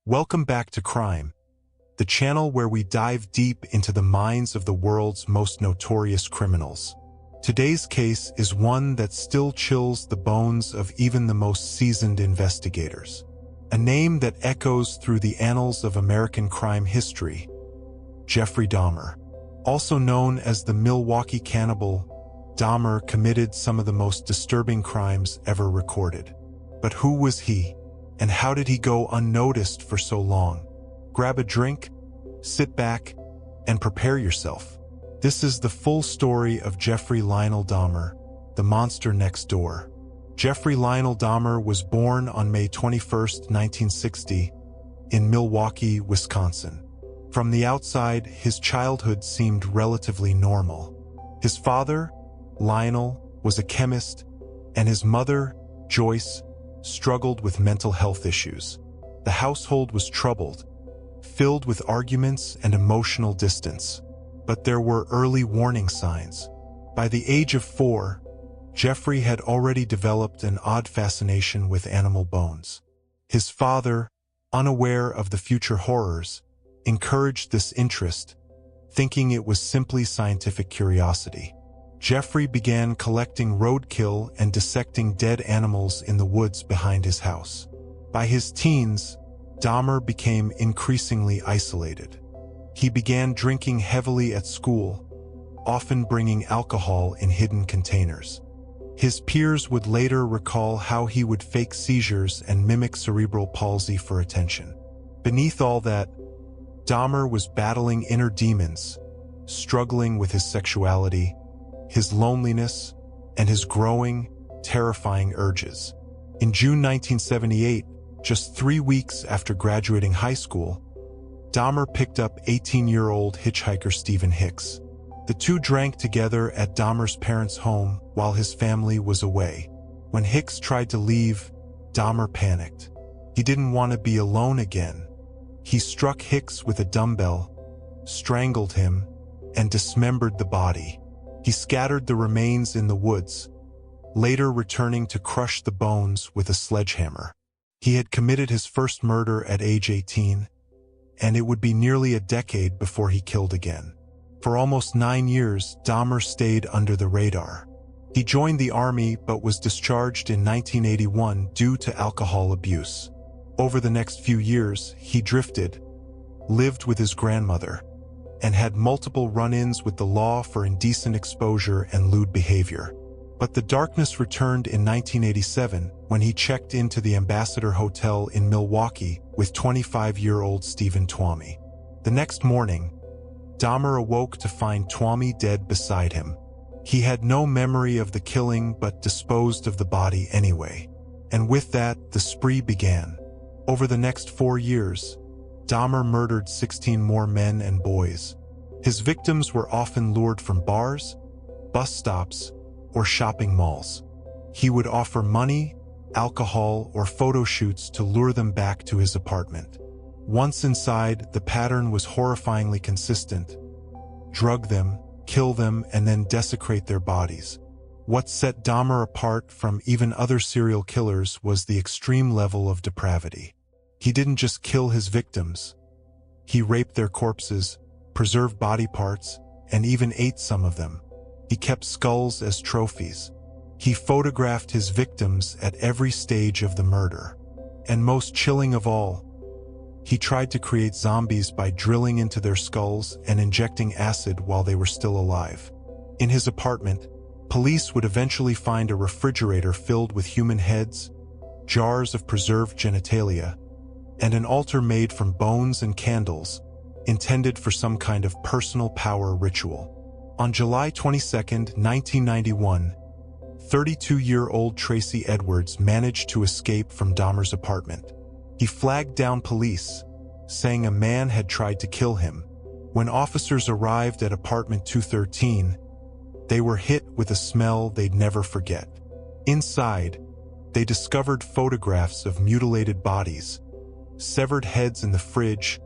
Welcome back to Crime, the channel where we dive deep into the minds of the world's most notorious criminals. Today's case is one that still chills the bones of even the most seasoned investigators. A name that echoes through the annals of American crime history: Jeffrey Dahmer. Also known as the Milwaukee Cannibal, Dahmer committed some of the most disturbing crimes ever recorded. But who was he, and how did he go unnoticed for so long? Grab a drink, sit back, and prepare yourself. This is the full story of Jeffrey Lionel Dahmer, the monster next door. Jeffrey Lionel Dahmer was born on May 21, 1960, in Milwaukee, Wisconsin. From the outside, his childhood seemed relatively normal. His father, Lionel, was a chemist, and his mother, Joyce, struggled with mental health issues. The household was troubled, filled with arguments and emotional distance. But there were early warning signs. By the age of 4, Jeffrey had already developed an odd fascination with animal bones. His father, unaware of the future horrors, encouraged this interest, thinking it was simply scientific curiosity. Jeffrey began collecting roadkill and dissecting dead animals in the woods behind his house. By his teens, Dahmer became increasingly isolated. He began drinking heavily at school, often bringing alcohol in hidden containers. His peers would later recall how he would fake seizures and mimic cerebral palsy for attention. Beneath all that, Dahmer was battling inner demons, struggling with his sexuality, his loneliness, and his growing, terrifying urges. In June 1978, just 3 weeks after graduating high school, Dahmer picked up 18-year-old hitchhiker Stephen Hicks. The two drank together at Dahmer's parents' home while his family was away. When Hicks tried to leave, Dahmer panicked. He didn't want to be alone again. He struck Hicks with a dumbbell, strangled him, and dismembered the body. He scattered the remains in the woods, later returning to crush the bones with a sledgehammer. He had committed his first murder at age 18, and it would be nearly a decade before he killed again. For almost 9 years, Dahmer stayed under the radar. He joined the army but was discharged in 1981 due to alcohol abuse. Over the next few years, he drifted, lived with his grandmother, and had multiple run-ins with the law for indecent exposure and lewd behavior. But the darkness returned in 1987 when he checked into the Ambassador Hotel in Milwaukee with 25-year-old Stephen Twomey. The next morning, Dahmer awoke to find Twomey dead beside him. He had no memory of the killing but disposed of the body anyway. And with that, the spree began. Over the next 4 years, Dahmer murdered 16 more men and boys. His victims were often lured from bars, bus stops, or shopping malls. He would offer money, alcohol, or photo shoots to lure them back to his apartment. Once inside, the pattern was horrifyingly consistent: drug them, kill them, and then desecrate their bodies. What set Dahmer apart from even other serial killers was the extreme level of depravity. He didn't just kill his victims. He raped their corpses, preserved body parts, and even ate some of them. He kept skulls as trophies. He photographed his victims at every stage of the murder. And most chilling of all, he tried to create zombies by drilling into their skulls and injecting acid while they were still alive. In his apartment, police would eventually find a refrigerator filled with human heads, jars of preserved genitalia, and an altar made from bones and candles, intended for some kind of personal power ritual. On July 22, 1991, 32-year-old Tracy Edwards managed to escape from Dahmer's apartment. He flagged down police, saying a man had tried to kill him. When officers arrived at apartment 213, they were hit with a smell they'd never forget. Inside, they discovered photographs of mutilated bodies, severed heads in the fridge,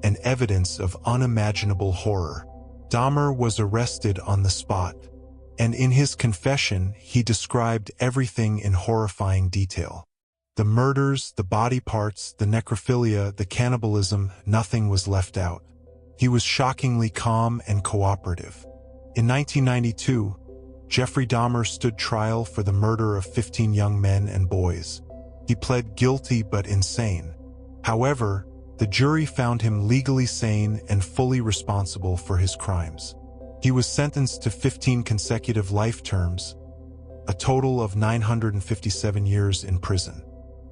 and evidence of unimaginable horror. Dahmer was arrested on the spot, and in his confession, he described everything in horrifying detail. The murders, the body parts, the necrophilia, the cannibalism, nothing was left out. He was shockingly calm and cooperative. In 1992, Jeffrey Dahmer stood trial for the murder of 15 young men and boys. He pled guilty but insane. However, the jury found him legally sane and fully responsible for his crimes. He was sentenced to 15 consecutive life terms, a total of 957 years in prison.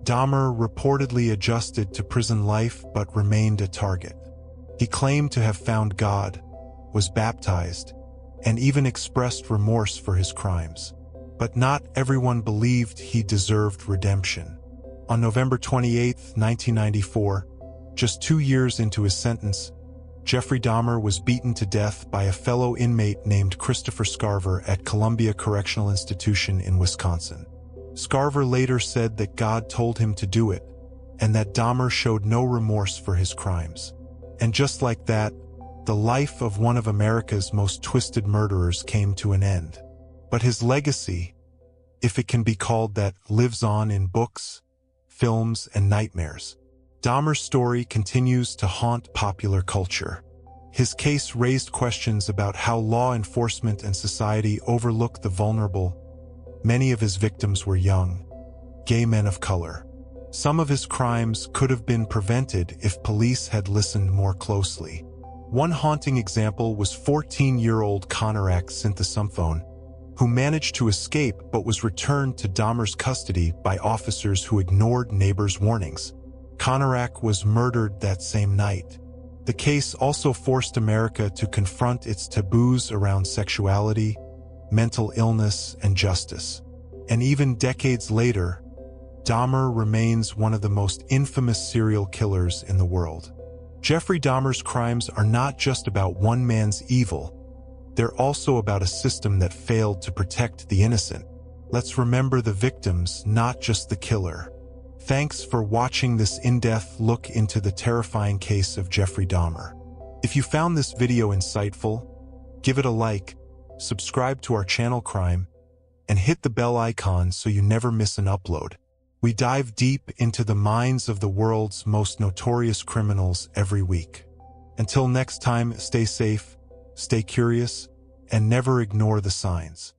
Dahmer reportedly adjusted to prison life but remained a target. He claimed to have found God, was baptized, and even expressed remorse for his crimes. But not everyone believed he deserved redemption. On November 28, 1994, just 2 years into his sentence, Jeffrey Dahmer was beaten to death by a fellow inmate named Christopher Scarver at Columbia Correctional Institution in Wisconsin. Scarver later said that God told him to do it, and that Dahmer showed no remorse for his crimes. And just like that, the life of one of America's most twisted murderers came to an end. But his legacy, if it can be called that, lives on in books, films, and nightmares. Dahmer's story continues to haunt popular culture. His case raised questions about how law enforcement and society overlook the vulnerable. Many of his victims were young, gay men of color. Some of his crimes could have been prevented if police had listened more closely. One haunting example was 14-year-old Conorak Synthesumphone, who managed to escape but was returned to Dahmer's custody by officers who ignored neighbors' warnings. Conorak was murdered that same night. The case also forced America to confront its taboos around sexuality, mental illness, and justice. And even decades later, Dahmer remains one of the most infamous serial killers in the world. Jeffrey Dahmer's crimes are not just about one man's evil. They're also about a system that failed to protect the innocent. Let's remember the victims, not just the killer. Thanks for watching this in-depth look into the terrifying case of Jeffrey Dahmer. If you found this video insightful, give it a like, subscribe to our channel Crime, and hit the bell icon so you never miss an upload. We dive deep into the minds of the world's most notorious criminals every week. Until next time, stay safe, stay curious, and never ignore the signs.